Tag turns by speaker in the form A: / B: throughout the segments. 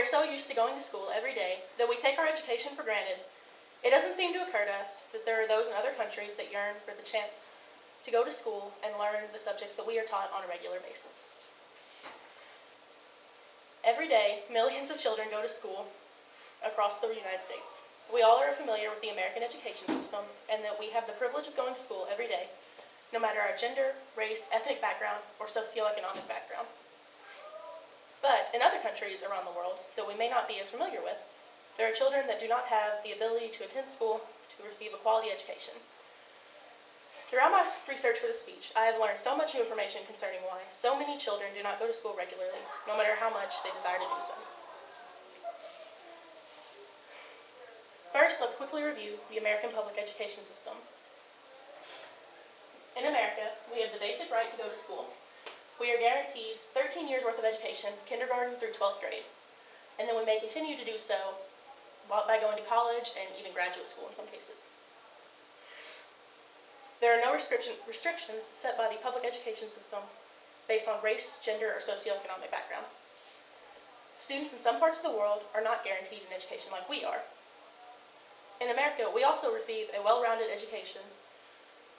A: are so used to going to school every day that we take our education for granted. It doesn't seem to occur to us that there are those in other countries that yearn for the chance to go to school and learn the subjects that we are taught on a regular basis. Every day, millions of children go to school across the United States. We all are familiar with the American education system and that we have the privilege of going to school every day, no matter our gender, race, ethnic background, or socioeconomic background. But in other countries around the world that we may not be as familiar with, there are children that do not have the ability to attend school to receive a quality education. Throughout my research for this speech, I have learned so much new information concerning why so many children do not go to school regularly, no matter how much they desire to do so. First, let's quickly review the American public education system. In America, we have the basic right to go to school. We are guaranteed 13 years worth of education, kindergarten through 12th grade, and then we may continue to do so by going to college and even graduate school in some cases. There are no restrictions set by the public education system based on race, gender, or socioeconomic background. Students in some parts of the world are not guaranteed an education like we are. In America, we also receive a well-rounded education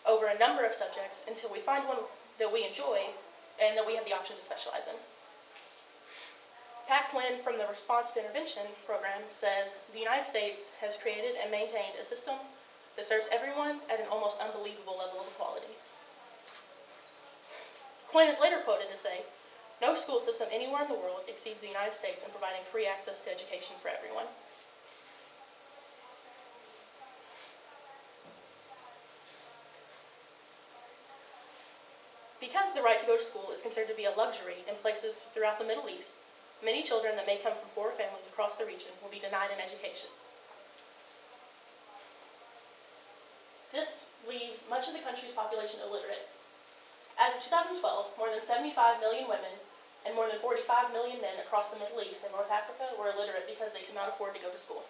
A: over a number of subjects until we find one that we enjoy and that we have the option to specialize in. Pat Quinn from the Response to Intervention program says, "The United States has created and maintained a system that serves everyone at an almost unbelievable level of equality." Quinn is later quoted to say, "No school system anywhere in the world exceeds the United States in providing free access to education for everyone." Because the right to go to school is considered to be a luxury in places throughout the Middle East, many children that may come from poor families across the region will be denied an education. This leaves much of the country's population illiterate. As of 2012, more than 75 million women and more than 45 million men across the Middle East and North Africa were illiterate because they could not afford to go to school.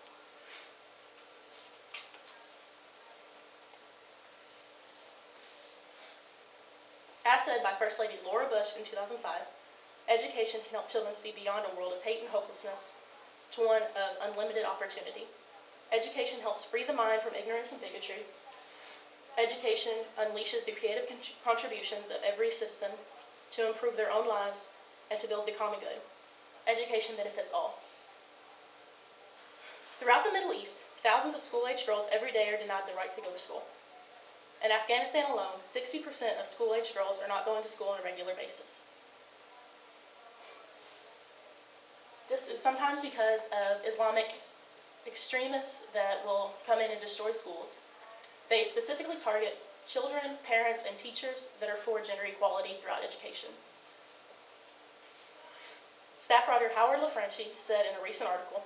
A: As said by First Lady Laura Bush in 2005, education can help children see beyond a world of hate and hopelessness to one of unlimited opportunity. Education helps free the mind from ignorance and bigotry. Education unleashes the creative contributions of every citizen to improve their own lives and to build the common good. Education benefits all. Throughout the Middle East, thousands of school-aged girls every day are denied the right to go to school. In Afghanistan alone, 60% of school-aged girls are not going to school on a regular basis. This is sometimes because of Islamic extremists that will come in and destroy schools. They specifically target children, parents, and teachers that are for gender equality throughout education. Staff writer Howard LaFranchi said in a recent article,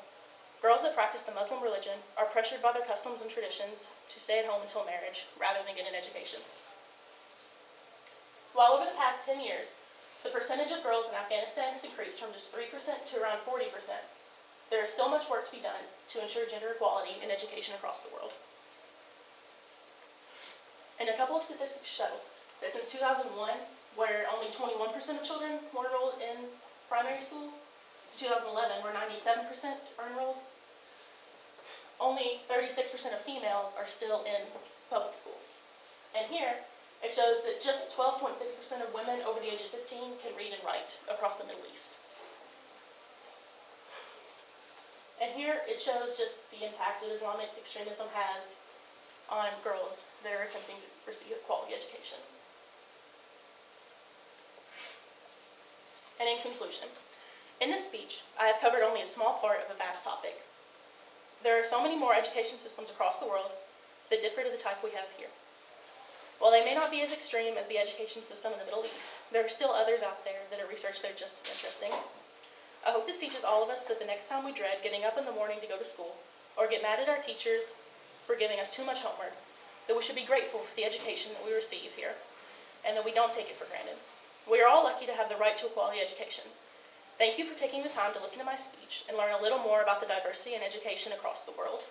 A: "Girls that practice the Muslim religion are pressured by their customs and traditions to stay at home until marriage rather than get an education." While over the past 10 years, the percentage of girls in Afghanistan has increased from just 3% to around 40%, there is still much work to be done to ensure gender equality in education across the world. And a couple of statistics show that since 2001, where only 21% of children were enrolled in primary school, to 2011, where 97% are enrolled, only 36% of females are still in public school. And here, it shows that just 12.6% of women over the age of 15 can read and write across the Middle East. And here, it shows just the impact that Islamic extremism has on girls that are attempting to receive a quality education. And in conclusion, in this speech, I have covered only a small part of a vast topic. There are so many more education systems across the world that differ to the type we have here. While they may not be as extreme as the education system in the Middle East, there are still others out there that are researched that are just as interesting. I hope this teaches all of us that the next time we dread getting up in the morning to go to school, or get mad at our teachers for giving us too much homework, that we should be grateful for the education that we receive here, and that we don't take it for granted. We are all lucky to have the right to a quality education. Thank you for taking the time to listen to my speech and learn a little more about the diversity in education across the world.